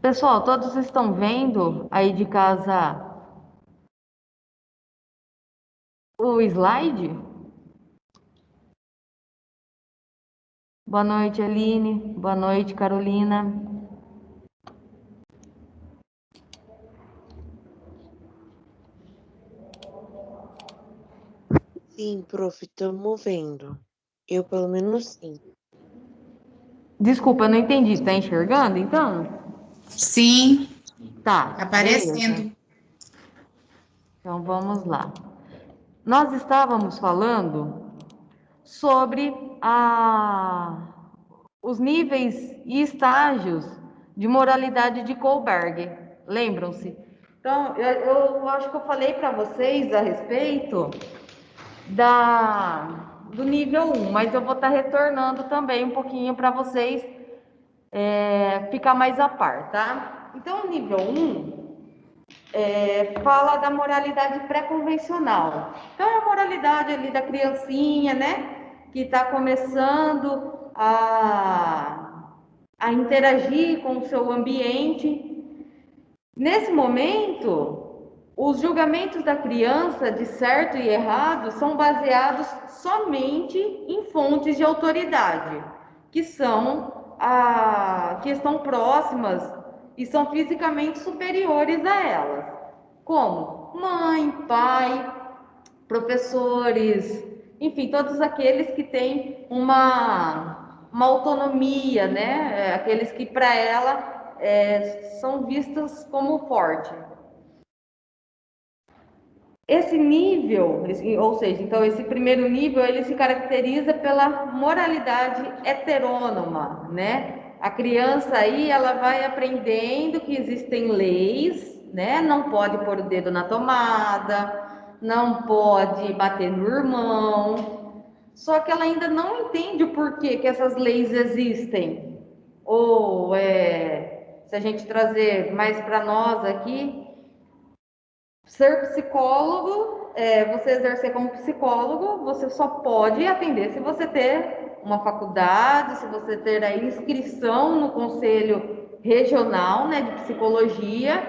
Pessoal, todos estão vendo aí de casa o slide? Boa noite, Aline. Boa noite, Carolina. Sim, prof, estamos vendo. Eu, pelo menos, sim. Desculpa, eu não entendi. Tá enxergando, então? Sim, Tá, beleza. aparecendo. Então vamos lá. Nós estávamos falando sobre os níveis e estágios de moralidade de Kohlberg. Lembram-se? Então, eu acho que eu falei para vocês a respeito do nível 1, mas eu vou estar retornando também um pouquinho para vocês ficar mais a par, tá? Então, o nível 1 fala da moralidade pré-convencional. Então, é a moralidade ali da criancinha, né? Que está começando a interagir com o seu ambiente. Nesse momento, os julgamentos da criança de certo e errado são baseados somente em fontes de autoridade, que estão próximas e são fisicamente superiores a elas, como mãe, pai, professores, enfim, todos aqueles que têm uma autonomia, né? Aqueles que para ela são vistos como forte. Esse nível, ou seja, então esse primeiro nível, ele se caracteriza pela moralidade heterônoma, né? A criança aí, ela vai aprendendo que existem leis, né? Não pode pôr o dedo na tomada, não pode bater no irmão, só que ela ainda não entende o porquê que essas leis existem. Ou, se a gente trazer mais para nós aqui, ser psicólogo, você exercer como psicólogo, você só pode atender se você ter uma faculdade, se você ter a inscrição no conselho regional, né, de psicologia.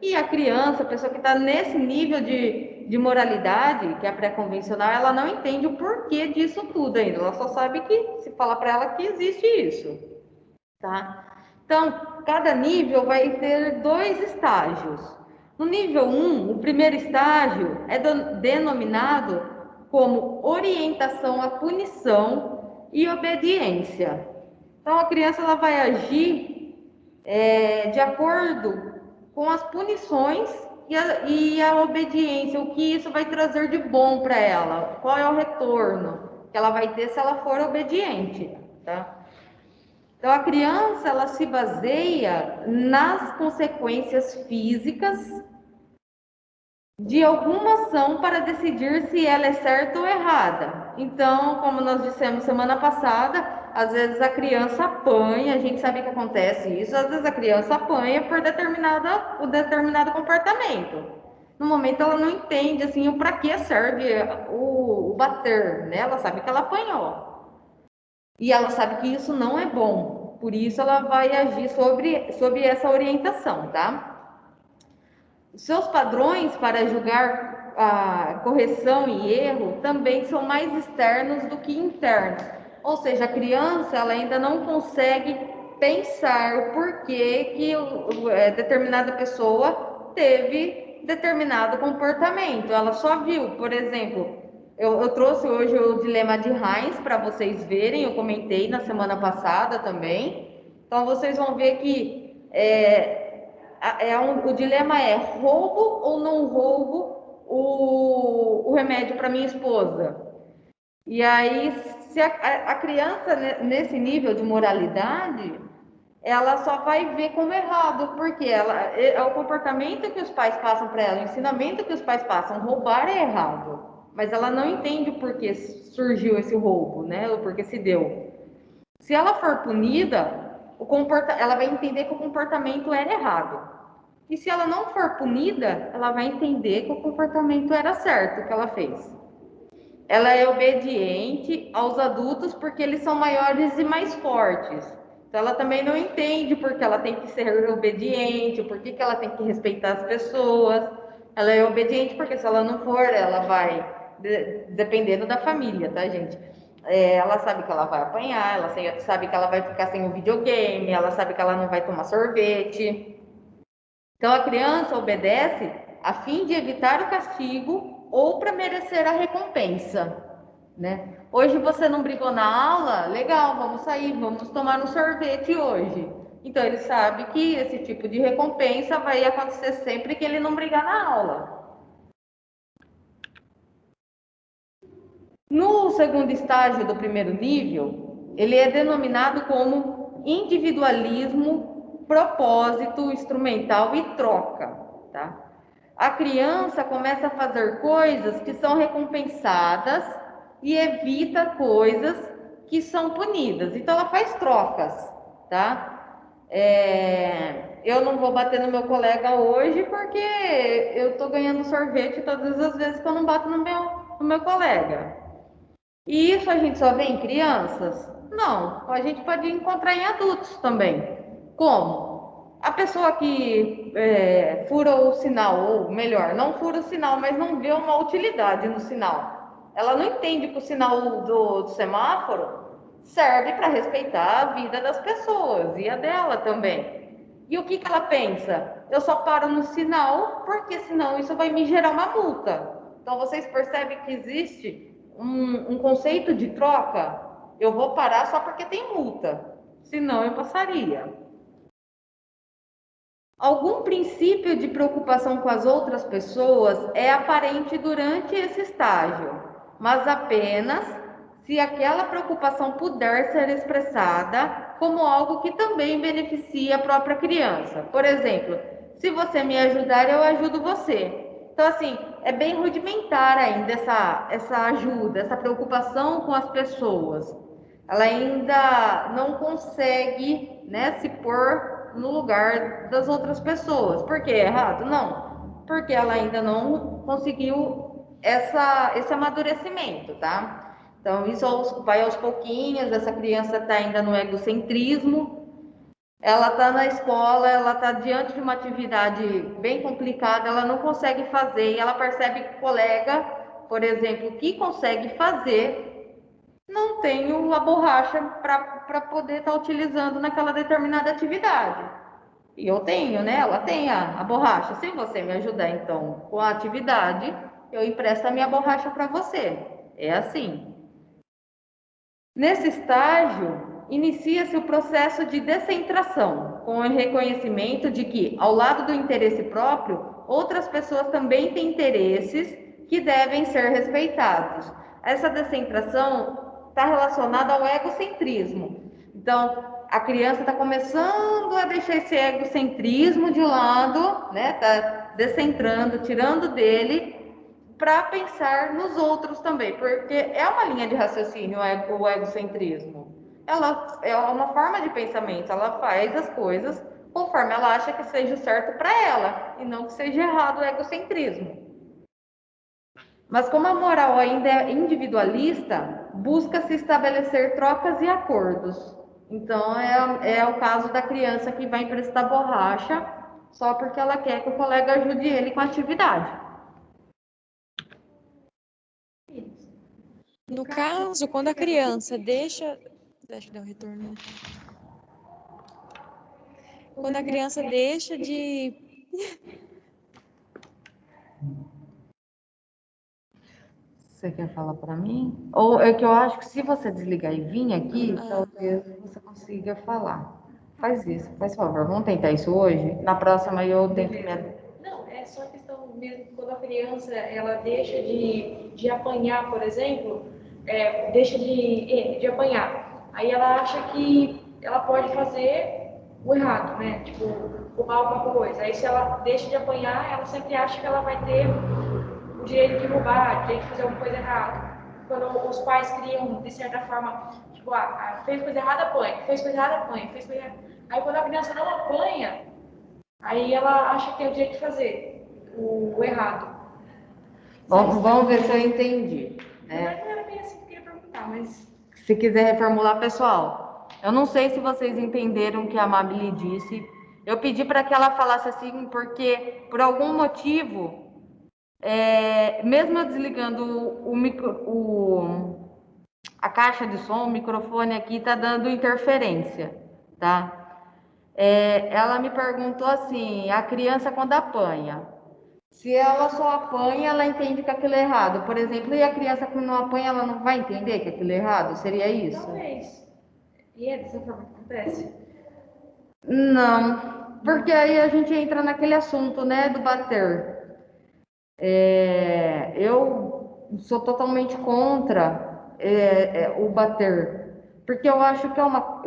E a criança, a pessoa que está nesse nível de moralidade, que é pré-convencional, ela não entende o porquê disso tudo ainda. Ela só sabe que se falar para ela que existe isso, tá? Então, cada nível vai ter dois estágios. No nível 1, o primeiro estágio é denominado como orientação à punição e obediência. Então, a criança ela vai agir de acordo com as punições e a obediência, o que isso vai trazer de bom para ela, qual é o retorno que ela vai ter se ela for obediente, tá? Então, a criança ela se baseia nas consequências físicas de alguma ação para decidir se ela é certa ou errada. Então, como nós dissemos semana passada, às vezes a criança apanha, a gente sabe que acontece isso, às vezes a criança apanha por determinado comportamento. No momento ela não entende assim o para que serve o bater, né? Ela sabe que ela apanhou. E ela sabe que isso não é bom. Por isso ela vai agir sobre essa orientação, tá? Seus padrões para julgar a correção e erro também são mais externos do que internos. Ou seja, a criança ela ainda não consegue pensar o porquê que determinada pessoa teve determinado comportamento. Ela só viu, por exemplo, eu trouxe hoje o dilema de Heinz para vocês verem, eu comentei na semana passada também. Então vocês vão ver que o dilema é roubo ou não roubo o remédio para minha esposa. E aí, se a criança nesse nível de moralidade, ela só vai ver como errado, porque é o comportamento que os pais passam para ela, o ensinamento que os pais passam, roubar é errado, mas ela não entende o porquê surgiu esse roubo, né? O porquê se deu. Se ela for punida, ela vai entender que o comportamento era errado. E se ela não for punida, ela vai entender que o comportamento era certo que ela fez. Ela é obediente aos adultos porque eles são maiores e mais fortes. Então, ela também não entende porque ela tem que ser obediente, por que ela tem que respeitar as pessoas. Ela é obediente porque se ela não for, ela vai, dependendo da família, tá, gente? Ela sabe que ela vai apanhar, ela sabe que ela vai ficar sem o videogame, ela sabe que ela não vai tomar sorvete. Então, a criança obedece a fim de evitar o castigo ou para merecer a recompensa, né? Hoje você não brigou na aula? Legal, vamos sair, vamos tomar um sorvete hoje. Então ele sabe que esse tipo de recompensa vai acontecer sempre que ele não brigar na aula. No segundo estágio do primeiro nível, ele é denominado como individualismo, propósito, instrumental e troca, tá? A criança começa a fazer coisas que são recompensadas e evita coisas que são punidas. Então ela faz trocas, tá? Eu não vou bater no meu colega hoje porque eu estou ganhando sorvete todas as vezes que eu não bato no meu colega. E isso a gente só vê em crianças? Não, a gente pode encontrar em adultos também. Como? A pessoa que fura o sinal, ou melhor, não fura o sinal, mas não vê uma utilidade no sinal. Ela não entende que o sinal do semáforo serve para respeitar a vida das pessoas e a dela também. E o que ela pensa? Eu só paro no sinal porque senão isso vai me gerar uma multa. Então vocês percebem que existe um conceito de troca? Eu vou parar só porque tem multa, senão eu passaria. Algum princípio de preocupação com as outras pessoas é aparente durante esse estágio, mas apenas se aquela preocupação puder ser expressada como algo que também beneficia a própria criança. Por exemplo, se você me ajudar, eu ajudo você. Então, assim, é bem rudimentar ainda essa ajuda, essa preocupação com as pessoas. Ela ainda não consegue, né, se pôr no lugar das outras pessoas. Por que é errado? Não, porque ela ainda não conseguiu esse amadurecimento, tá? Então, isso vai aos pouquinhos, essa criança está ainda no egocentrismo, ela está na escola, ela está diante de uma atividade bem complicada, ela não consegue fazer, e ela percebe que o colega, por exemplo, que consegue fazer, não tenho a borracha para poder estar utilizando naquela determinada atividade. E eu tenho, né? Ela tem a borracha. Se você me ajudar, então, com a atividade, eu empresto a minha borracha para você. É assim. Nesse estágio, inicia-se o processo de descentração, com o reconhecimento de que, ao lado do interesse próprio, outras pessoas também têm interesses que devem ser respeitados. Essa descentração está relacionada ao egocentrismo. Então, a criança está começando a deixar esse egocentrismo de lado, né? Está descentrando, tirando dele para pensar nos outros também, porque é uma linha de raciocínio o egocentrismo. Ela é uma forma de pensamento, ela faz as coisas conforme ela acha que seja certo para ela, e não que seja errado o egocentrismo. Mas como a moral ainda é individualista, busca-se estabelecer trocas e acordos. Então é o caso da criança que vai emprestar borracha só porque ela quer que o colega ajude ele com a atividade. No caso, quando a criança deixa. Deixa eu dar um retorno. Quando a criança deixa de. Você quer falar para mim? Ou é que eu acho que se você desligar e vir aqui, talvez você consiga falar. Faz isso, faz favor. Vamos tentar isso hoje? Na próxima eu tento me... Não, é só questão mesmo, quando a criança ela deixa de apanhar, por exemplo, deixa de apanhar. Aí ela acha que ela pode fazer o errado, né? Tipo, roubar alguma coisa. Aí se ela deixa de apanhar, ela sempre acha que ela vai ter o direito de roubar, o direito de fazer alguma coisa errada. Quando os pais criam, de certa forma, tipo, fez coisa errada, apanha, fez coisa errada, apanha, fez coisa errada. Aí quando a criança não apanha, aí ela acha que tem o direito de fazer o errado. Vamos ver se eu entendi. Não era bem assim que eu queria perguntar, mas... Se quiser reformular, pessoal, Eu não sei se vocês entenderam o que a Amabile disse. Eu pedi para que ela falasse assim, porque por algum motivo, mesmo eu desligando a caixa de som, o microfone aqui está dando interferência, tá? Ela me perguntou assim, a criança quando apanha, se ela só apanha, ela entende que aquilo é errado. Por exemplo, e a criança que não apanha, ela não vai entender que aquilo é errado? Seria isso? Talvez. E é dessa forma que acontece? Não, porque aí a gente entra naquele assunto, né, do bater. Eu sou totalmente contra o bater, porque eu acho que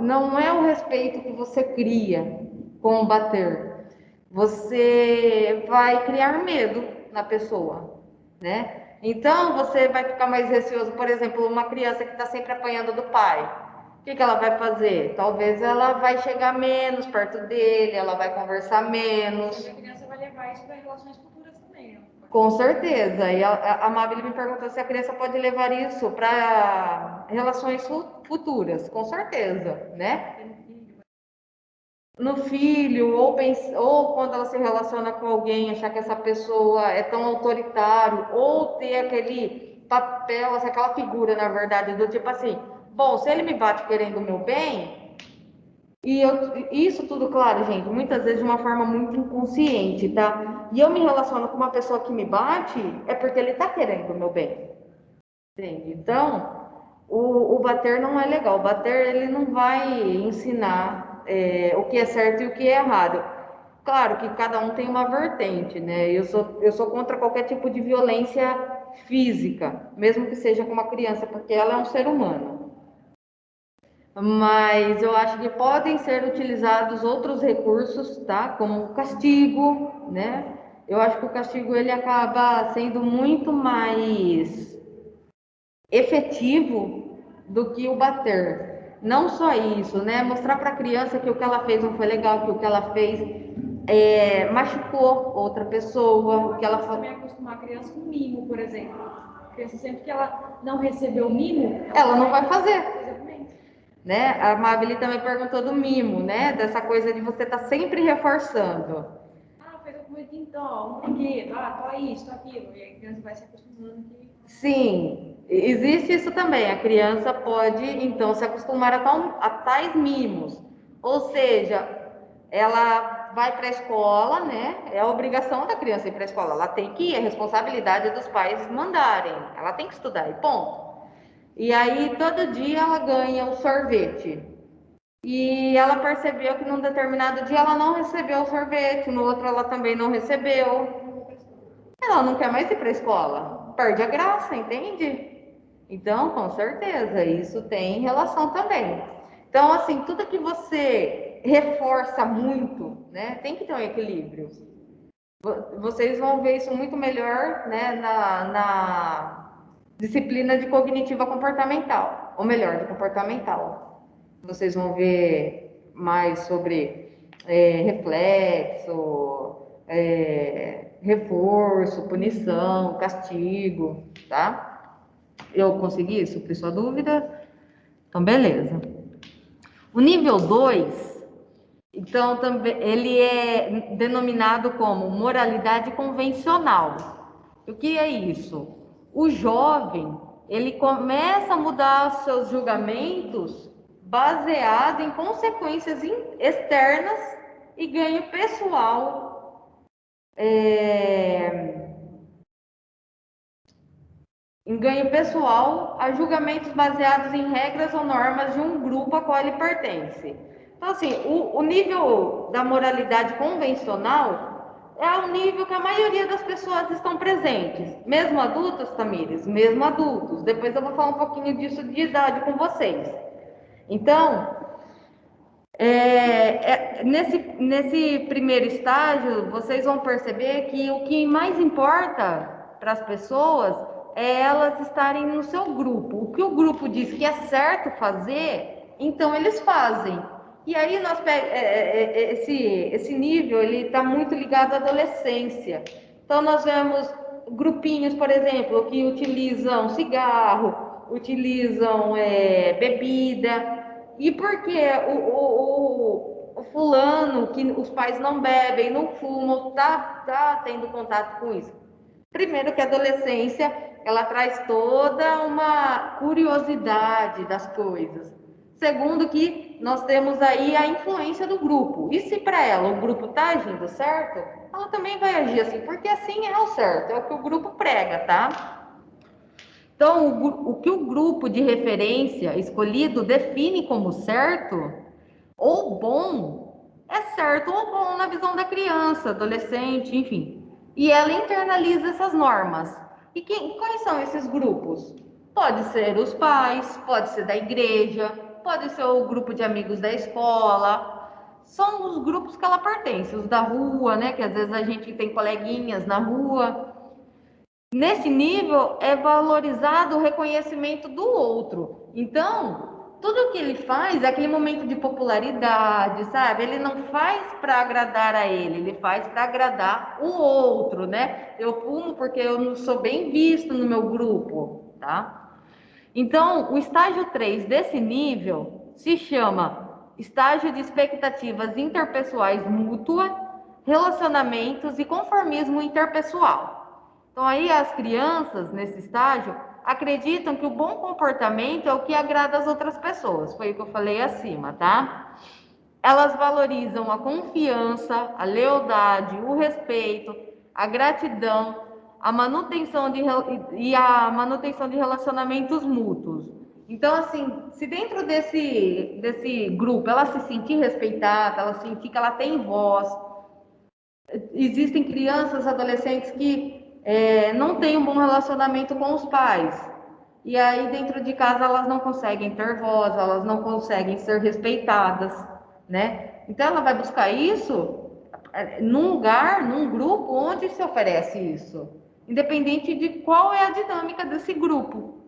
não é o respeito que você cria com o bater. Você vai criar medo na pessoa, né? Então você vai ficar mais receoso. Por exemplo, uma criança que está sempre apanhando do pai, o que ela vai fazer? Talvez ela vai chegar menos perto dele, ela vai conversar menos. E a criança vai levar isso para relações futuras também, né? Com certeza. E a Amabile me perguntou se a criança pode levar isso para relações futuras. Com certeza, né? No filho, ou quando ela se relaciona com alguém, achar que essa pessoa é tão autoritário, ou ter aquele papel, assim, aquela figura, na verdade, do tipo assim, bom, se ele me bate querendo o meu bem, isso tudo, claro, gente, muitas vezes de uma forma muito inconsciente, tá? E eu me relaciono com uma pessoa que me bate, é porque ele tá querendo o meu bem, entende? Então, o bater não é legal. O bater, ele não vai ensinar o que é certo e o que é errado. Claro que cada um tem uma vertente, né? Eu sou contra qualquer tipo de violência física, mesmo que seja com uma criança, porque ela é um ser humano. Mas eu acho que podem ser utilizados outros recursos, tá? Como o castigo, né? Eu acho que o castigo ele acaba sendo muito mais efetivo do que o bater. Não só isso, né? Mostrar para a criança que o que ela fez não foi legal, que o que ela fez machucou outra pessoa, que ela também acostumar a criança com mimo, por exemplo. A criança sempre que ela não recebeu mimo, ela não vai fazer. Exatamente. Né? A Mabeli também perguntou do mimo, né? Dessa coisa de você estar sempre reforçando. Fez alguma coisa então, um brinquedo, tá isso, tá aquilo. E a criança vai se acostumando que... Sim, existe isso também. A criança pode, então, se acostumar a tais mimos. Ou seja, ela vai para a escola, né? É a obrigação da criança ir para a escola. Ela tem que ir, é responsabilidade dos pais mandarem. Ela tem que estudar, e ponto. E aí, todo dia ela ganha um sorvete. E ela percebeu que num determinado dia ela não recebeu o sorvete, no outro ela também não recebeu. Ela não quer mais ir para a escola. Perde a graça, entende? Então, com certeza, isso tem relação também. Então, assim, tudo que você reforça muito, né, tem que ter um equilíbrio. Vocês vão ver isso muito melhor, né, na disciplina de cognitiva comportamental, ou melhor, de comportamental. Vocês vão ver mais sobre reflexo, reforço, punição, castigo, tá? Eu consegui suprir sua dúvida? Então, beleza. O nível 2, então, também, ele é denominado como moralidade convencional. O que é isso? O jovem, ele começa a mudar os seus julgamentos baseado em consequências externas e ganho pessoal, a julgamentos baseados em regras ou normas de um grupo a qual ele pertence. Então, assim, o nível da moralidade convencional é o nível que a maioria das pessoas estão presentes. Mesmo adultos, Tamires, mesmo adultos. Depois eu vou falar um pouquinho disso de idade com vocês. Então, nesse primeiro estágio, vocês vão perceber que o que mais importa para as pessoas é elas estarem no seu grupo. O que o grupo diz que é certo fazer, então eles fazem. E aí esse nível ele está muito ligado à adolescência. Então nós vemos grupinhos, por exemplo, que utilizam cigarro, utilizam bebida. E por que o fulano, que os pais não bebem, não fumam, tá tendo contato com isso? Primeiro que a adolescência, ela traz toda uma curiosidade das coisas. Segundo que nós temos aí a influência do grupo. E se para ela o grupo está agindo certo, ela também vai agir assim, porque assim é o certo, é o que o grupo prega, tá? Então, o que o grupo de referência escolhido define como certo ou bom, é certo ou bom na visão da criança, adolescente, enfim. E ela internaliza essas normas. E quais são esses grupos? Pode ser os pais, pode ser da igreja, pode ser o grupo de amigos da escola. São os grupos que ela pertence, os da rua, né? Que às vezes a gente tem coleguinhas na rua. Nesse nível é valorizado o reconhecimento do outro. Então, tudo que ele faz é aquele momento de popularidade, sabe? Ele não faz para agradar a ele faz para agradar o outro, né? Eu fumo porque eu não sou bem visto no meu grupo, tá? Então, o estágio 3 desse nível se chama estágio de expectativas interpessoais mútua, relacionamentos e conformismo interpessoal. Então, aí as crianças, nesse estágio, acreditam que o bom comportamento é o que agrada as outras pessoas. Foi o que eu falei acima, tá? Elas valorizam a confiança, a lealdade, o respeito, a gratidão, a manutenção de relacionamentos mútuos. Então, assim, se dentro desse grupo ela se sentir respeitada, ela sentir que ela tem voz, existem crianças, adolescentes que não têm um bom relacionamento com os pais. E aí, dentro de casa, elas não conseguem ter voz, elas não conseguem ser respeitadas, né? Então, ela vai buscar isso num lugar, num grupo onde se oferece isso, independente de qual é a dinâmica desse grupo.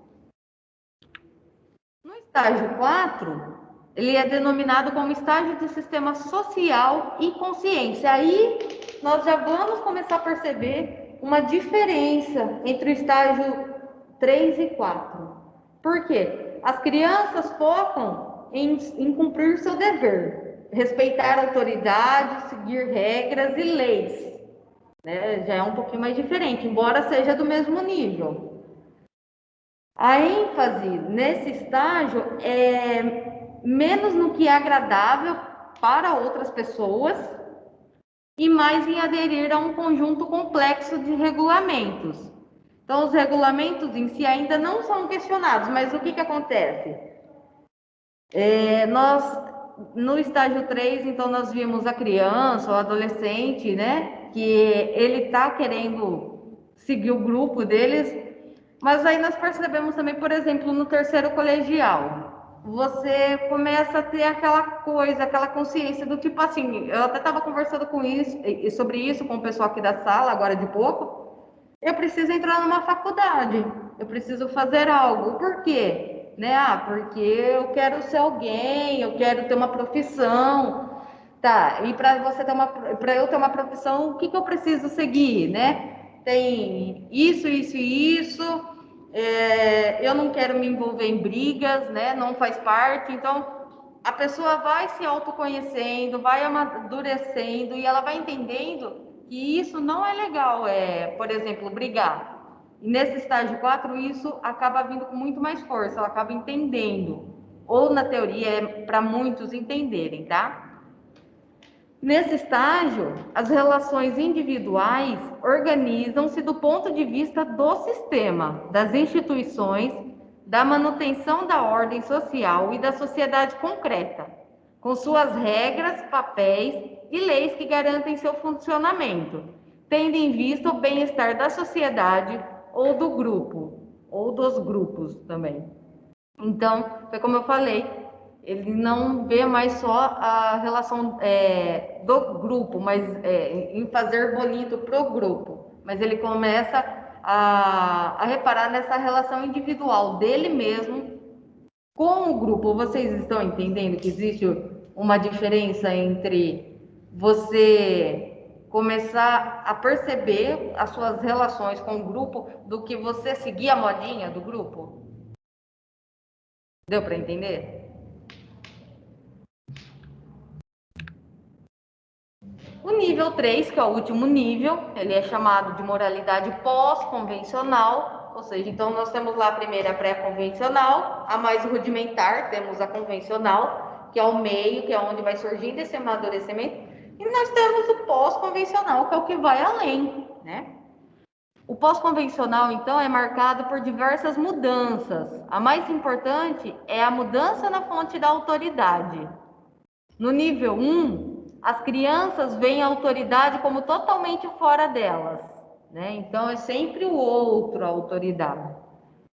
No estágio 4, ele é denominado como estágio de sistema social e consciência. Aí nós já vamos começar a perceber uma diferença entre o estágio 3 e 4. Por quê? As crianças focam em cumprir seu dever, respeitar a autoridade, seguir regras e leis, né? Já é um pouquinho mais diferente, embora seja do mesmo nível. A ênfase nesse estágio é menos no que é agradável para outras pessoas e mais em aderir a um conjunto complexo de regulamentos. Então, os regulamentos em si ainda não são questionados, mas o que acontece? No estágio 3, então, nós vimos a criança, o adolescente, né? Que ele está querendo seguir o grupo deles, mas aí nós percebemos também, por exemplo, no terceiro colegial, você começa a ter aquela coisa, aquela consciência do tipo assim, eu até estava conversando sobre isso com o pessoal aqui da sala, agora de pouco, eu preciso entrar numa faculdade, eu preciso fazer algo. Por quê? Né? Porque eu quero ser alguém, eu quero ter uma profissão, tá? E para eu ter uma profissão, o que eu preciso seguir, né? Tem isso, isso e isso. Eu não quero me envolver em brigas, né? Não faz parte. Então, a pessoa vai se autoconhecendo, vai amadurecendo e ela vai entendendo que isso não é legal, por exemplo, brigar. E nesse estágio 4, isso acaba vindo com muito mais força, ela acaba entendendo. Ou na teoria, é para muitos entenderem, tá? Nesse estágio, as relações individuais organizam-se do ponto de vista do sistema, das instituições, da manutenção da ordem social e da sociedade concreta, com suas regras, papéis e leis que garantem seu funcionamento, tendo em vista o bem-estar da sociedade ou do grupo, ou dos grupos também. Então, foi como eu falei, ele não vê mais só a relação do grupo, mas em fazer bonito pro grupo, mas ele começa a reparar nessa relação individual dele mesmo com o grupo. Vocês estão entendendo que existe uma diferença entre você começar a perceber as suas relações com o grupo do que você seguir a modinha do grupo? Deu para entender? O nível 3, que é o último nível, ele é chamado de moralidade pós-convencional, ou seja, então nós temos lá a primeira pré-convencional, a mais rudimentar, temos a convencional, que é o meio, que é onde vai surgindo esse amadurecimento, e nós temos o pós-convencional, que é o que vai além, né? O pós-convencional, então, é marcado por diversas mudanças. A mais importante é a mudança na fonte da autoridade. No nível 1, as crianças veem a autoridade como totalmente fora delas, né? Então, é sempre o outro a autoridade.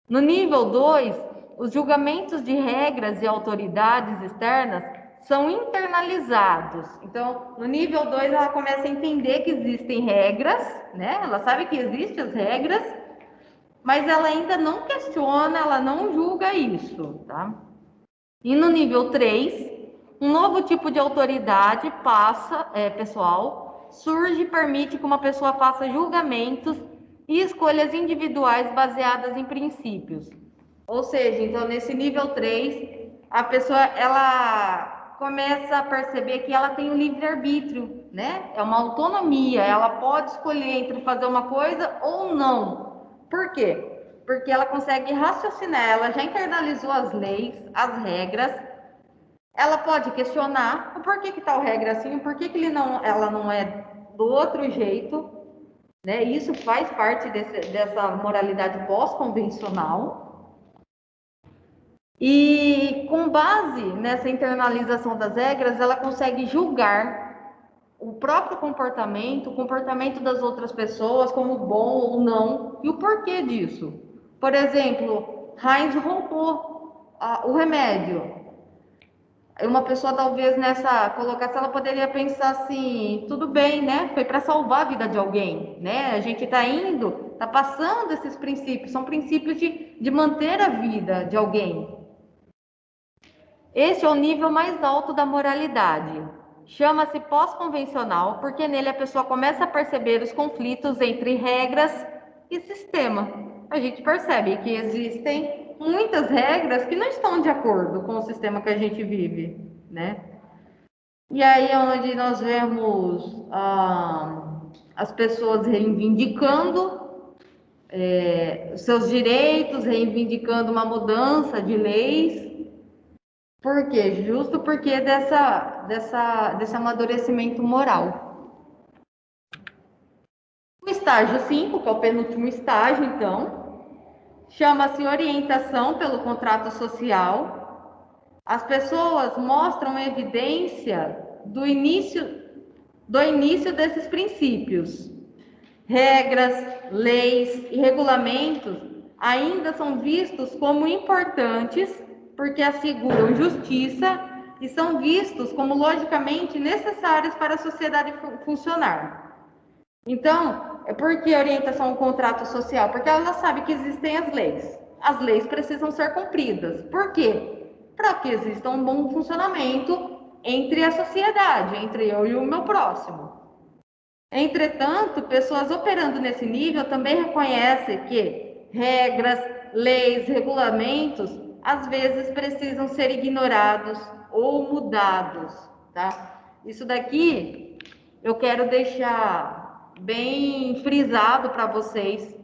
No nível 2, os julgamentos de regras e autoridades externas são internalizados. Então, no nível 2, ela começa a entender que existem regras, né? Ela sabe que existem as regras, mas ela ainda não questiona, ela não julga isso, tá? E no nível 3, um novo tipo de autoridade pessoal surge e permite que uma pessoa faça julgamentos e escolhas individuais baseadas em princípios. Ou seja, então nesse nível 3, a pessoa ela começa a perceber que ela tem o livre-arbítrio, né? É uma autonomia, ela pode escolher entre fazer uma coisa ou não. Por quê? Porque ela consegue raciocinar, ela já internalizou as leis, as regras, ela pode questionar o porquê que tal regra assim, o porquê que ela não é do outro jeito, né? Isso faz parte dessa moralidade pós-convencional. E com base nessa internalização das regras, ela consegue julgar o próprio comportamento, o comportamento das outras pessoas como bom ou não, e o porquê disso. Por exemplo, Heinz roubou o remédio. Uma pessoa talvez nessa colocação ela poderia pensar assim, tudo bem, né? Foi para salvar a vida de alguém, né? A gente está indo, está passando esses princípios, são princípios de manter a vida de alguém. Esse é o nível mais alto da moralidade. Chama-se pós-convencional porque nele a pessoa começa a perceber os conflitos entre regras e sistema. A gente percebe que existem muitas regras que não estão de acordo com o sistema que a gente vive, né? E aí é onde nós vemos as pessoas reivindicando os seus direitos, reivindicando uma mudança de leis. Por quê? Justo porque desse amadurecimento moral. O estágio 5, que é o penúltimo estágio, então, chama-se orientação pelo contrato social. As pessoas mostram evidência do início desses princípios. Regras, leis e regulamentos ainda são vistos como importantes porque asseguram justiça e são vistos como logicamente necessários para a sociedade funcionar. Então, é por que orientação ao contrato social? Porque ela sabe que existem as leis. As leis precisam ser cumpridas. Por quê? Para que exista um bom funcionamento entre a sociedade, entre eu e o meu próximo. Entretanto, pessoas operando nesse nível também reconhecem que regras, leis, regulamentos, às vezes precisam ser ignorados ou mudados, tá? Isso daqui eu quero deixar bem frisado para vocês.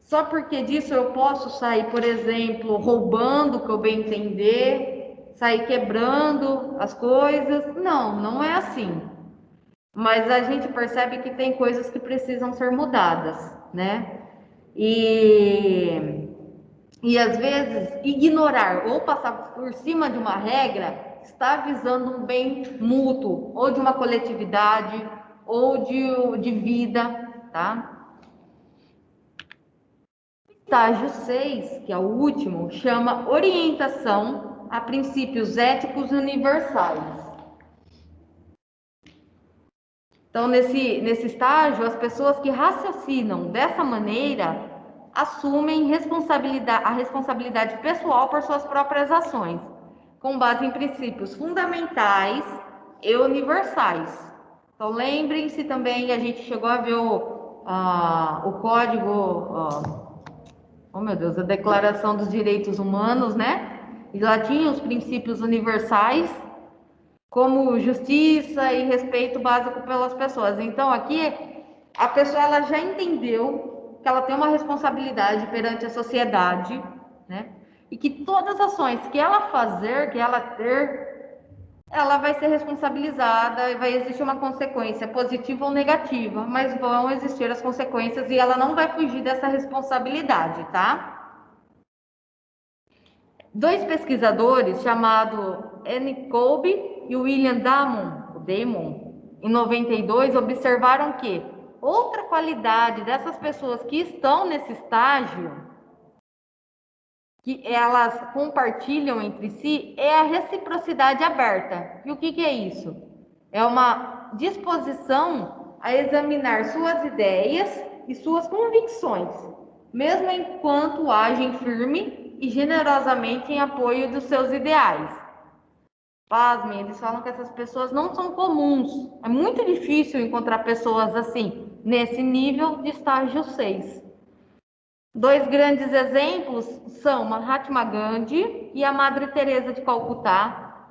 Só porque disso eu posso sair, por exemplo, roubando, que eu bem entender, sair quebrando as coisas. Não, não é assim. Mas a gente percebe que tem coisas que precisam ser mudadas, né? E às vezes ignorar ou passar por cima de uma regra está visando um bem mútuo, ou de uma coletividade, ou de vida, tá? Estágio 6, que é o último, chama orientação a princípios éticos universais. Então, nesse estágio, as pessoas que raciocinam dessa maneira assumem a responsabilidade pessoal por suas próprias ações, com base em princípios fundamentais e universais. Então, lembrem-se também, a gente chegou a ver o código... oh meu Deus, a Declaração dos Direitos Humanos, né? E lá tinha os princípios universais, como justiça e respeito básico pelas pessoas. Então, aqui, a pessoa ela já entendeu que ela tem uma responsabilidade perante a sociedade, né? E que todas as ações que ela fazer, que ela ter, ela vai ser responsabilizada e vai existir uma consequência positiva ou negativa, mas vão existir as consequências e ela não vai fugir dessa responsabilidade, tá? Dois pesquisadores, chamados Annie Kolbe e William Damon, em 92, observaram que outra qualidade dessas pessoas que estão nesse estágio, que elas compartilham entre si, é a reciprocidade aberta. E o que é isso? É uma disposição a examinar suas ideias e suas convicções, mesmo enquanto agem firme e generosamente em apoio dos seus ideais. Pasmem, eles falam que essas pessoas não são comuns. É muito difícil encontrar pessoas assim, nesse nível de estágio 6. Dois grandes exemplos são Mahatma Gandhi e a Madre Teresa de Calcutá.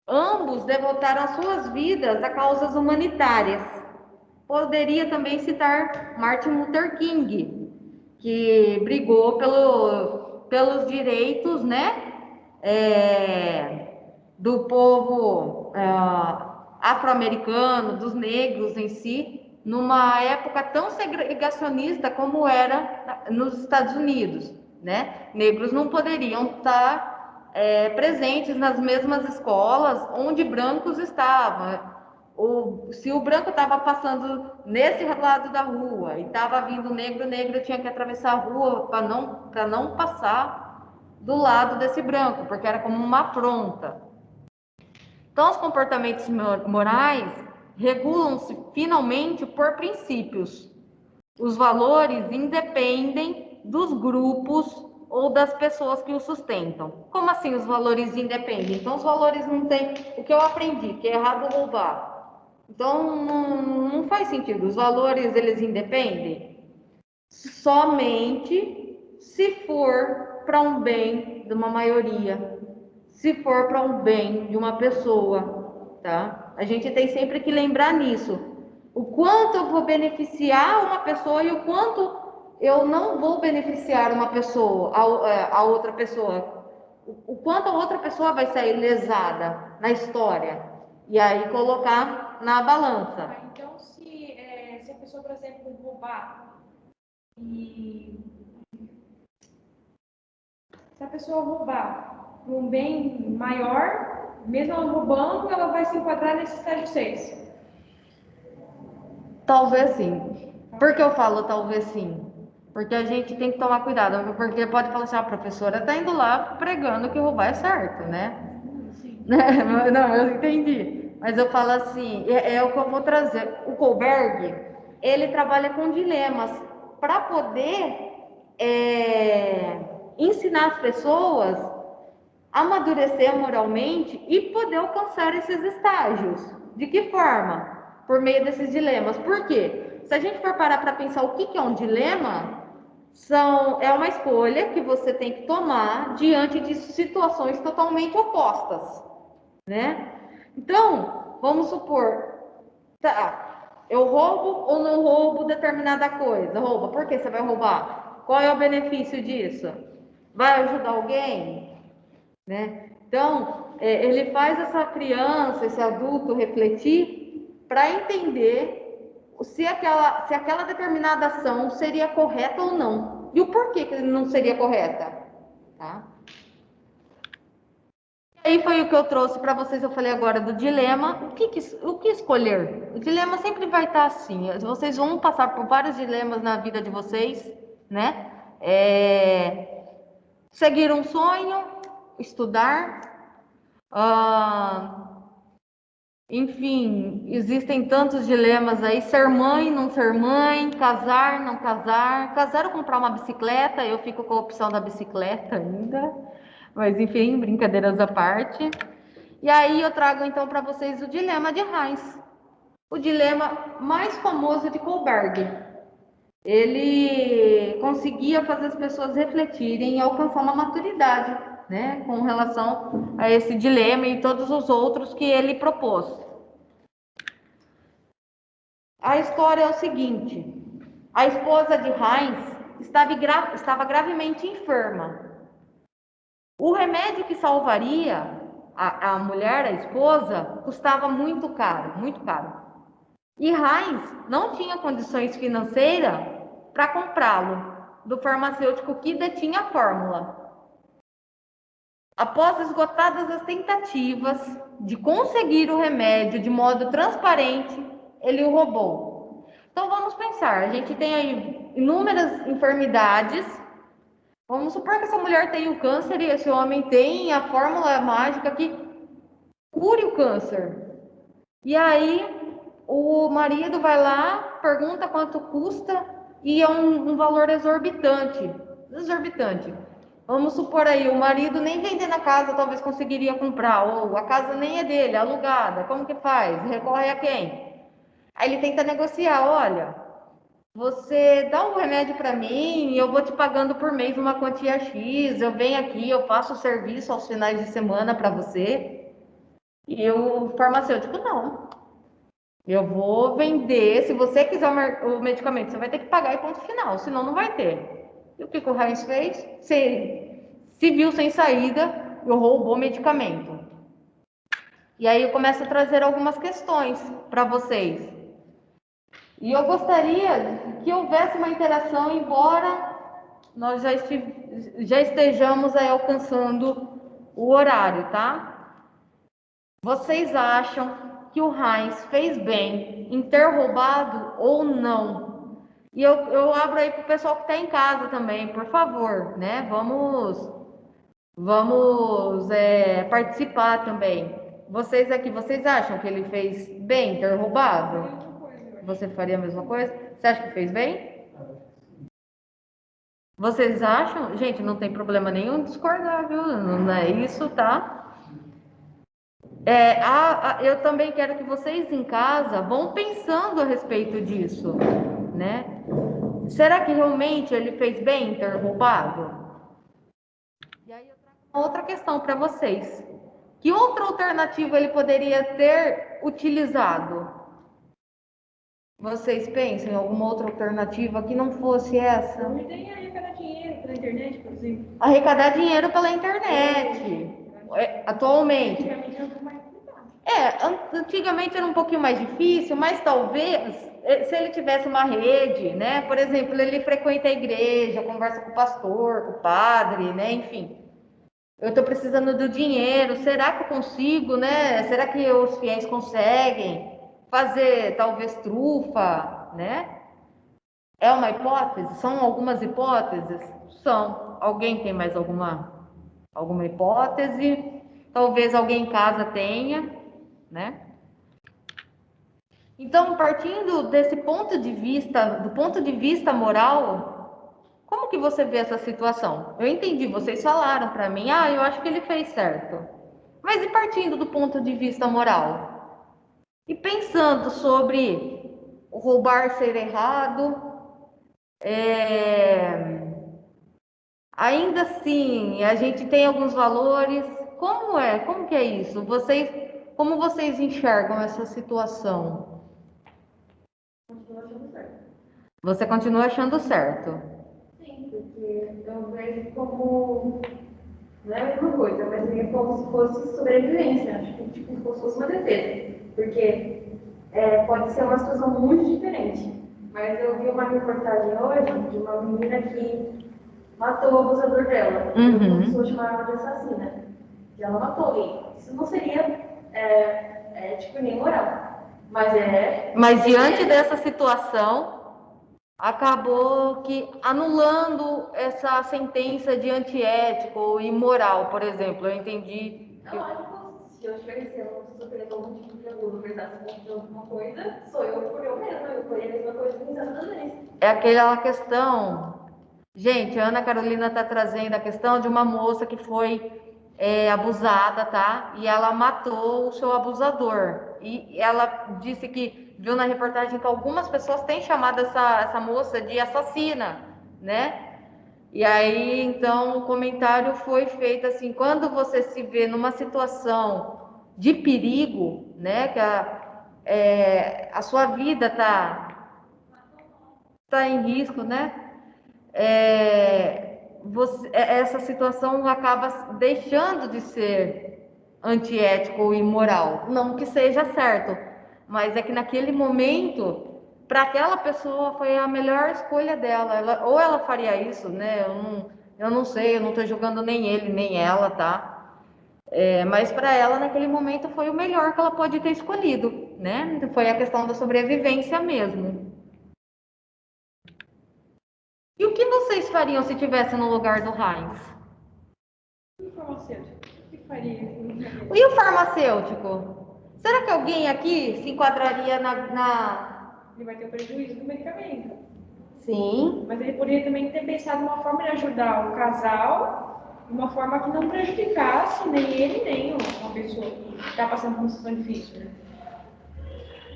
Ambos devotaram suas vidas a causas humanitárias. Poderia também citar Martin Luther King, que brigou pelos direitos, né, do povo afro-americano, dos negros em si, numa época tão segregacionista como era nos Estados Unidos, né? Negros não poderiam estar presentes nas mesmas escolas onde brancos estavam. Se o branco estava passando nesse lado da rua e estava vindo o negro tinha que atravessar a rua para não passar do lado desse branco, porque era como uma afronta. Então, os comportamentos morais regulam-se finalmente por princípios. Os valores independem dos grupos ou das pessoas que os sustentam. Como assim os valores independem? Então, os valores não têm... O que eu aprendi, que é errado roubar. Então, não faz sentido. Os valores, eles independem somente se for para um bem de uma maioria, se for para um bem de uma pessoa, tá? A gente tem sempre que lembrar nisso. O quanto eu vou beneficiar uma pessoa e o quanto eu não vou beneficiar uma pessoa, a outra pessoa. O quanto a outra pessoa vai sair lesada na história. E aí colocar na balança. Então, se a pessoa, por exemplo, roubar e... Se a pessoa roubar um bem maior, mesmo ela roubando, ela vai se enquadrar nesse estágio 6. Talvez sim. Por que eu falo talvez sim? Porque a gente tem que tomar cuidado. Porque pode falar assim, a professora está indo lá pregando que roubar é certo, né? Sim. Não, eu entendi. Mas eu falo assim, é o que eu vou trazer. O Kohlberg, ele trabalha com dilemas para poder ensinar as pessoas a amadurecer moralmente e poder alcançar esses estágios. De que forma? Por meio desses dilemas. Por quê? Se a gente for parar para pensar o que é um dilema, é uma escolha que você tem que tomar diante de situações totalmente opostas, né? Então, vamos supor, tá, eu roubo ou não roubo determinada coisa? Rouba. Por que você vai roubar? Qual é o benefício disso? Vai ajudar alguém? Né? Então, ele faz essa criança, esse adulto refletir para entender se aquela determinada ação seria correta ou não. E o porquê que não seria correta. Tá? E aí foi o que eu trouxe para vocês, eu falei agora do dilema. O que escolher? O dilema sempre vai estar assim. Vocês vão passar por vários dilemas na vida de vocês, né? Seguir um sonho, estudar, enfim, existem tantos dilemas aí, ser mãe, não ser mãe, casar, não casar, casar ou comprar uma bicicleta, eu fico com a opção da bicicleta ainda, mas enfim, brincadeiras à parte. E aí eu trago então para vocês o dilema de Heinz, o dilema mais famoso de Kohlberg. Ele conseguia fazer as pessoas refletirem e alcançar uma maturidade né, com relação a esse dilema e todos os outros que ele propôs. A história é o seguinte: a esposa de Heinz estava gravemente enferma. O remédio que salvaria a mulher, a esposa, custava muito caro, muito caro. E Heinz não tinha condições financeiras para comprá-lo do farmacêutico que detinha a fórmula. Após esgotadas as tentativas de conseguir o remédio de modo transparente, ele o roubou. Então vamos pensar, a gente tem aí inúmeras enfermidades. Vamos supor que essa mulher tem o câncer e esse homem tem a fórmula mágica que cure o câncer. E aí o marido vai lá, pergunta quanto custa e é um valor exorbitante. Exorbitante. Vamos supor aí, o marido nem vendendo a casa talvez conseguiria comprar, ou a casa nem é dele, é alugada. Como que faz? Recorre a quem? Aí ele tenta negociar, olha, você dá um remédio para mim e eu vou te pagando por mês uma quantia X, eu venho aqui, eu faço o serviço aos finais de semana para você. E o farmacêutico, não. Eu vou vender, se você quiser o medicamento, você vai ter que pagar e ponto final, senão não vai ter. E o que o Heinz fez? Se viu sem saída e roubou o medicamento. E aí eu começo a trazer algumas questões para vocês. E eu gostaria que houvesse uma interação, embora nós já estejamos aí alcançando o horário, tá? Vocês acham que o Heinz fez bem em ter roubado ou não? E eu abro aí para o pessoal que está em casa também, por favor, né? Vamos participar também. Vocês aqui, vocês acham que ele fez bem em ter roubado? Você faria a mesma coisa? Você acha que fez bem? Vocês acham? Gente, não tem problema nenhum discordar, viu? Não é isso, tá? Eu também quero que vocês em casa vão pensando a respeito disso, né? Será que realmente ele fez bem em ter roubado? E aí eu trago uma outra questão para vocês. Que outra alternativa ele poderia ter utilizado? Vocês pensam em alguma outra alternativa que não fosse essa? Eu me dei arrecadar dinheiro pela internet, por exemplo. Arrecadar dinheiro pela internet. Atualmente. Antigamente era um pouquinho mais difícil, mas talvez, se ele tivesse uma rede, né? Por exemplo, ele frequenta a igreja, conversa com o pastor, com o padre, né? Enfim. Eu estou precisando do dinheiro, será que eu consigo, né? Será que os fiéis conseguem fazer, talvez, trufa, né? É uma hipótese? São algumas hipóteses? São. Alguém tem mais alguma hipótese? Talvez alguém em casa tenha, né? Então, partindo desse ponto de vista, do ponto de vista moral, como que você vê essa situação? Eu entendi, vocês falaram para mim, eu acho que ele fez certo. Mas e partindo do ponto de vista moral? E pensando sobre o roubar ser errado, ainda assim, a gente tem alguns valores. Como que é isso? Como vocês enxergam essa situação? Continuo achando certo. Você continua achando certo? Sim, porque eu vejo como. Não é a mesma coisa, mas é como se fosse sobrevivência. Acho que como se fosse uma defesa. Porque pode ser uma situação muito diferente. Mas eu vi uma reportagem hoje de uma menina que matou o abusador dela. Uhum. Uma pessoa chamava ela de assassina. E ela matou alguém. Isso não seria ético nem moral. Mas diante dessa situação, acabou que anulando essa sentença de antiético ou imoral, por exemplo. Eu entendi. É lógico, se eu estiver recebendo uma pessoa perdendo algum tipo de abuso, verdade, se alguma coisa, sou eu por eu mesma. Eu faria a mesma coisa pensando também. É aquela questão. Gente, a Ana Carolina está trazendo a questão de uma moça que foi abusada, tá? E ela matou o seu abusador. E ela disse que viu na reportagem que algumas pessoas têm chamado essa moça de assassina, né? E aí, então, o comentário foi feito assim, quando você se vê numa situação de perigo, né, que a sua vida tá em risco, né, essa situação acaba deixando de ser antiético ou imoral. Não que seja certo, mas é que naquele momento, para aquela pessoa, foi a melhor escolha dela. Ou ela faria isso, né? Eu não sei, eu não estou julgando nem ele, nem ela, tá? Mas para ela, naquele momento, foi o melhor que ela pode ter escolhido, né? Foi a questão da sobrevivência mesmo. E o que vocês fariam se estivesse no lugar do Heinz? Farmacêutico, o que faria? E o farmacêutico? Será que alguém aqui se enquadraria Ele vai ter o prejuízo do medicamento. Sim. Mas ele poderia também ter pensado uma forma de ajudar o casal, de uma forma que não prejudicasse nem ele, nem uma pessoa que está passando por uma situação difícil, né?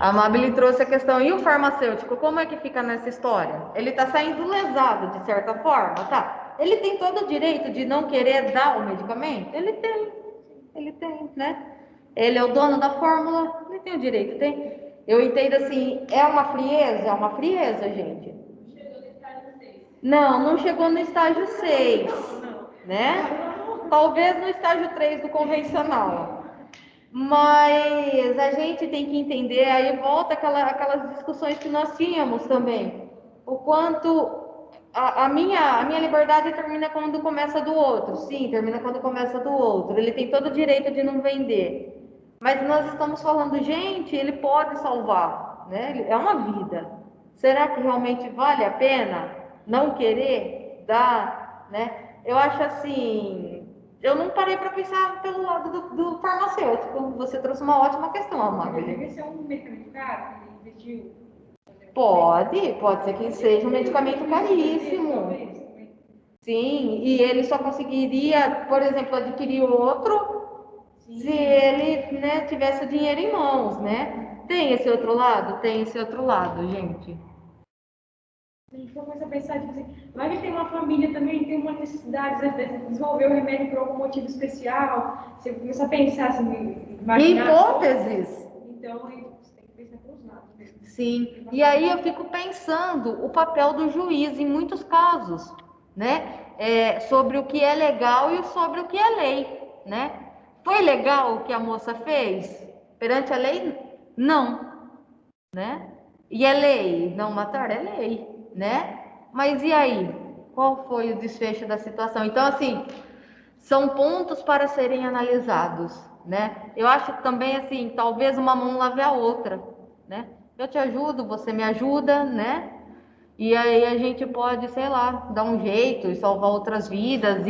A Amabile trouxe a questão. E o farmacêutico, como é que fica nessa história? Ele está saindo lesado, de certa forma, tá? Ele tem todo o direito de não querer dar o medicamento? Ele tem, né? Ele é o dono da fórmula, ele tem o direito, tem. Eu entendo assim, é uma frieza? É uma frieza, gente. Não chegou no estágio 6, né? Talvez no estágio 3 do convencional. Mas a gente tem que entender, aí volta aquelas discussões que nós tínhamos também. O quanto a minha liberdade termina quando começa do outro. Sim, termina quando começa do outro. Ele tem todo o direito de não vender. Mas nós estamos falando, gente, ele pode salvar, né? É uma vida. Será que realmente vale a pena não querer dar, né? Eu acho assim, eu não parei para pensar pelo lado do farmacêutico. Você trouxe uma ótima questão, Amanda. Deve ser um medicamento caro que ele investiu. Pode ser que seja um medicamento caríssimo. Sim, e ele só conseguiria, por exemplo, adquirir outro se ele, né, tivesse o dinheiro em mãos, né? Tem esse outro lado? Tem esse outro lado, gente. A gente começa a pensar, tipo assim, vai que tem uma família também, tem uma necessidade, às vezes, desenvolver o remédio por algum motivo especial. Você começa a pensar, assim, imaginar. Hipóteses. Então, você tem que pensar pelos lados mesmo. Sim, e aí eu fico pensando o papel do juiz em muitos casos, né? Sobre o que é legal e sobre o que é lei, né? Foi legal o que a moça fez? Perante a lei, não, né? E é lei, não matar é lei, né? Mas e aí? Qual foi o desfecho da situação? Então, assim, são pontos para serem analisados, né? Eu acho também assim, talvez uma mão lave a outra, né? Eu te ajudo, você me ajuda, né? E aí a gente pode, sei lá, dar um jeito e salvar outras vidas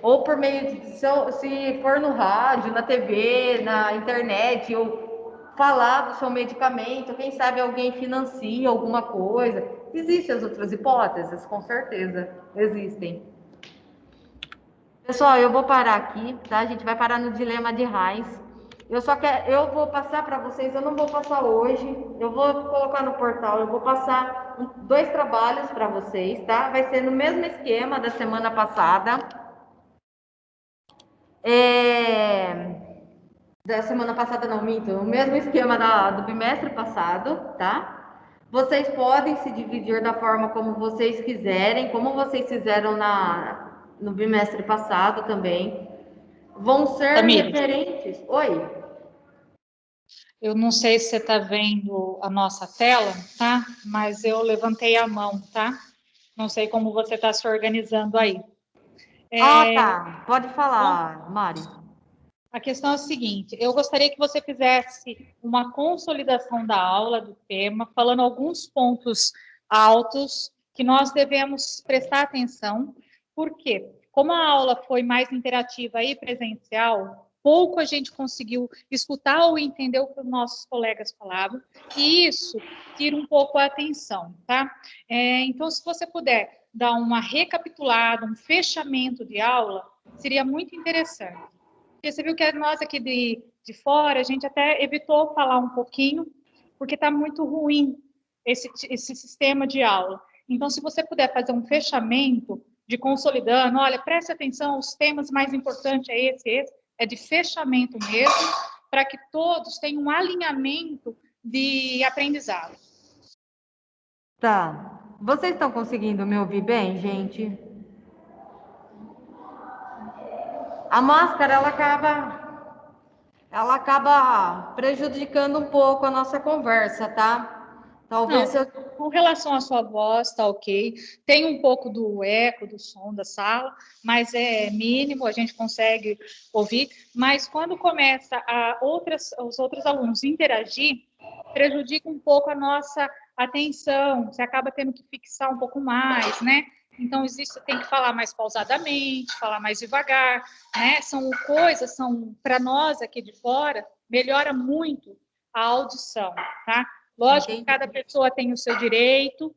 ou por meio de, se for no rádio, na TV, na internet, ou falar do seu medicamento, quem sabe alguém financia alguma coisa. Existem as outras hipóteses, com certeza existem. Pessoal, eu vou parar aqui, tá? A gente vai parar no dilema de Heinz. Eu vou passar para vocês, eu não vou passar hoje, eu vou colocar no portal, eu vou passar 2 trabalhos para vocês, tá? Vai ser no mesmo esquema da semana passada. Da semana passada não, minto, o mesmo esquema do bimestre passado, tá? Vocês podem se dividir da forma como vocês quiserem, como vocês fizeram no bimestre passado também. Vão ser Tamires, referentes. Oi. eu não sei se você está vendo a nossa tela, tá? Mas eu levantei a mão, tá? Não sei como você está se organizando aí. Tá. Pode falar, Bom, Mari. a questão é a seguinte: eu gostaria que você fizesse uma consolidação da aula do tema, falando alguns pontos altos que nós devemos prestar atenção. Por quê? Como a aula foi mais interativa e presencial, pouco a gente conseguiu escutar ou entender o que os nossos colegas falavam, e isso tira um pouco a atenção, tá? Então, se você puder dar uma recapitulada, um fechamento de aula, seria muito interessante. Porque você viu que nós aqui de fora, a gente até evitou falar um pouquinho, porque está muito ruim esse sistema de aula. Então, se você puder fazer um fechamento de consolidando, olha, preste atenção, os temas mais importantes é esse, é de fechamento mesmo, para que todos tenham um alinhamento de aprendizado. Tá. Vocês estão conseguindo me ouvir bem, gente? A máscara, ela acaba prejudicando um pouco a nossa conversa, tá? Talvez Não, com relação à sua voz, tá ok. Tem um pouco do eco, do som da sala, mas é mínimo, a gente consegue ouvir. Mas quando começa os outros alunos interagir, prejudica um pouco a nossa atenção. Você acaba tendo que fixar um pouco mais, né? Então, tem que falar mais pausadamente, falar mais devagar, né? São para nós aqui de fora, melhora muito a audição, tá? Lógico que cada pessoa tem o seu direito,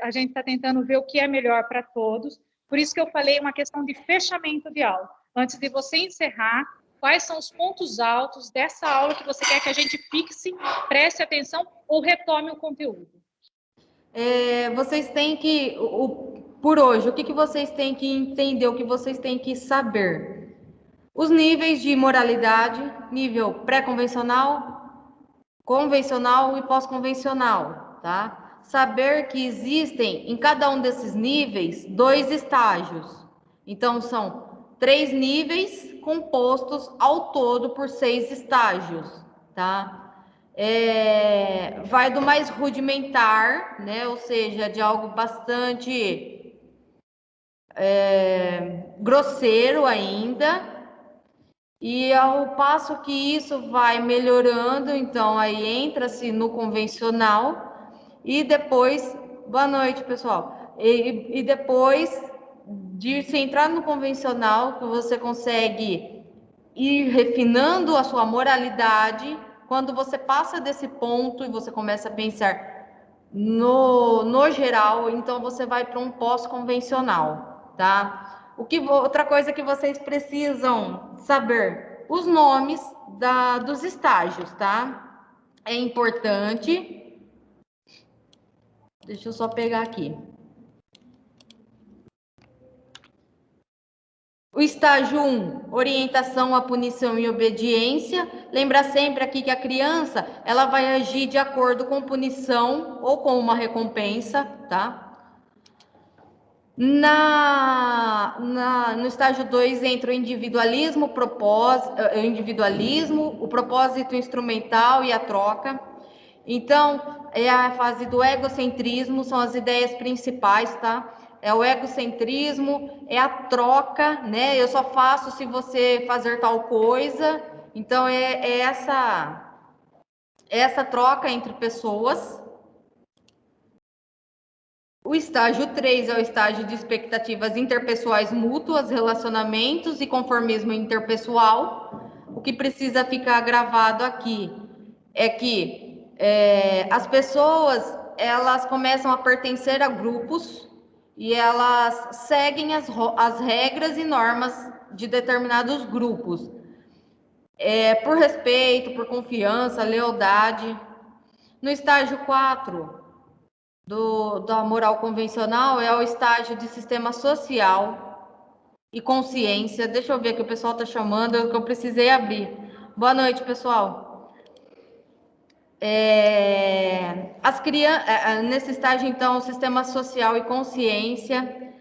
a gente está tentando ver o que é melhor para todos, por isso que eu falei uma questão de fechamento de aula. Antes de você encerrar, quais são os pontos altos dessa aula que você quer que a gente fixe, preste atenção ou retome o conteúdo? Vocês têm que, por hoje, o que vocês têm que entender, o que vocês têm que saber? Os níveis de moralidade, nível pré-convencional, convencional e pós-convencional, tá? Saber que existem em cada um desses níveis 2 estágios. Então, são 3 níveis compostos ao todo por 6 estágios, tá? Vai do mais rudimentar, né? Ou seja, de algo bastante grosseiro ainda, e ao passo que isso vai melhorando, então aí entra-se no convencional e depois, boa noite, pessoal, e depois de se entrar no convencional, que você consegue ir refinando a sua moralidade, quando você passa desse ponto e você começa a pensar no geral, então você vai para um pós-convencional, tá? Outra coisa que vocês precisam saber, os nomes dos estágios, tá? É importante. Deixa eu só pegar aqui. O estágio 1, orientação à punição e obediência. Lembra sempre aqui que a criança, ela vai agir de acordo com punição ou com uma recompensa, tá? No estágio 2 entra o individualismo, o propósito instrumental e a troca. Então, é a fase do egocentrismo, são as ideias principais, tá? É o egocentrismo, é a troca, né? Eu só faço se você fazer tal coisa. Então, é essa troca entre pessoas. O estágio 3 é o estágio de expectativas interpessoais mútuas, relacionamentos e conformismo interpessoal. O que precisa ficar gravado aqui é que as pessoas, elas começam a pertencer a grupos e elas seguem as regras e normas de determinados grupos. Por respeito, por confiança, lealdade. No estágio 4, da moral convencional, é o estágio de sistema social e consciência. Deixa eu ver que o pessoal está chamando, que eu precisei abrir. Boa noite, pessoal. Nesse estágio, então, sistema social e consciência.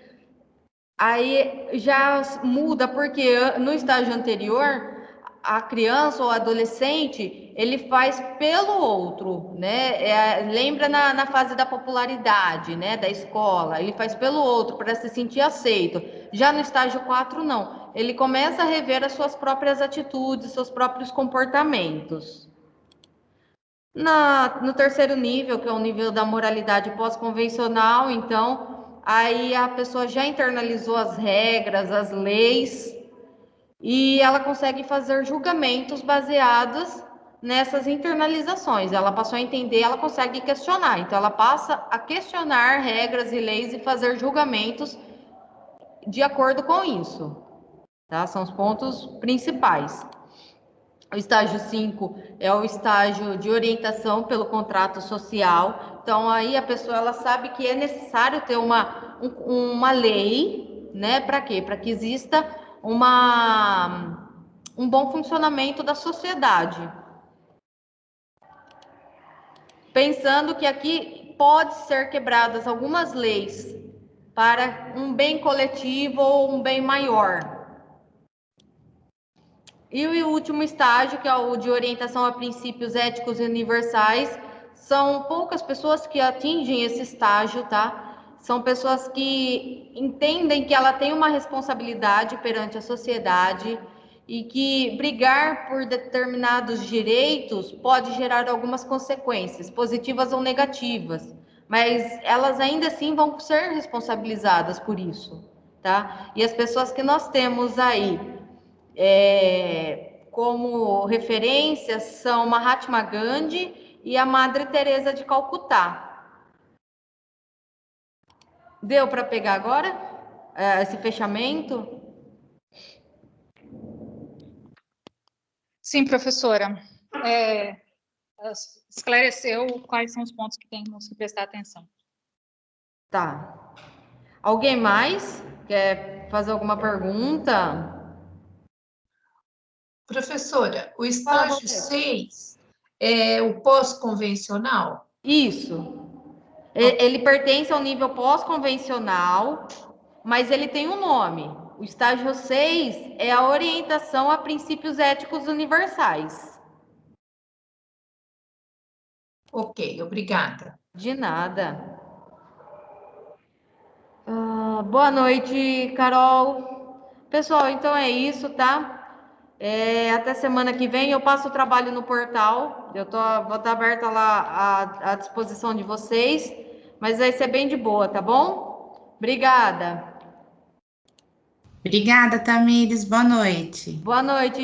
Aí já muda, porque no estágio anterior, a criança ou adolescente, ele faz pelo outro, né? Lembra na fase da popularidade, né? Da escola, ele faz pelo outro para se sentir aceito. Já no estágio 4, não. Ele começa a rever as suas próprias atitudes, seus próprios comportamentos. No terceiro nível, que é o nível da moralidade pós-convencional, então, aí a pessoa já internalizou as regras, as leis, e ela consegue fazer julgamentos baseados nessas internalizações. Ela passou a entender, ela consegue questionar. Então, ela passa a questionar regras e leis e fazer julgamentos de acordo com isso. Tá? São os pontos principais. O estágio 5 é o estágio de orientação pelo contrato social. Então, aí a pessoa, ela sabe que é necessário ter uma lei né? Para quê? Para que exista um bom funcionamento da sociedade. Pensando que aqui pode ser quebradas algumas leis para um bem coletivo ou um bem maior. E o último estágio, que é o de orientação a princípios éticos e universais, são poucas pessoas que atingem esse estágio, tá? São pessoas que entendem que ela tem uma responsabilidade perante a sociedade e que brigar por determinados direitos pode gerar algumas consequências, positivas ou negativas, mas elas ainda assim vão ser responsabilizadas por isso, tá? E as pessoas que nós temos aí como referências são Mahatma Gandhi e a Madre Teresa de Calcutá. Deu para pegar agora esse fechamento? Sim, professora. Esclareceu quais são os pontos que temos que prestar atenção. Tá. Alguém mais quer fazer alguma pergunta? Professora, o estágio 6 é o pós-convencional? Isso. Ele pertence ao nível pós-convencional, mas ele tem um nome. O estágio 6 é a orientação a princípios éticos universais. Ok, obrigada. De nada. Boa noite, Carol. Pessoal, então é isso, tá? Até semana que vem eu passo o trabalho no portal. Vou estar aberta lá à disposição de vocês, mas vai ser bem de boa, tá bom? Obrigada. Obrigada, Tamires. Boa noite. Boa noite.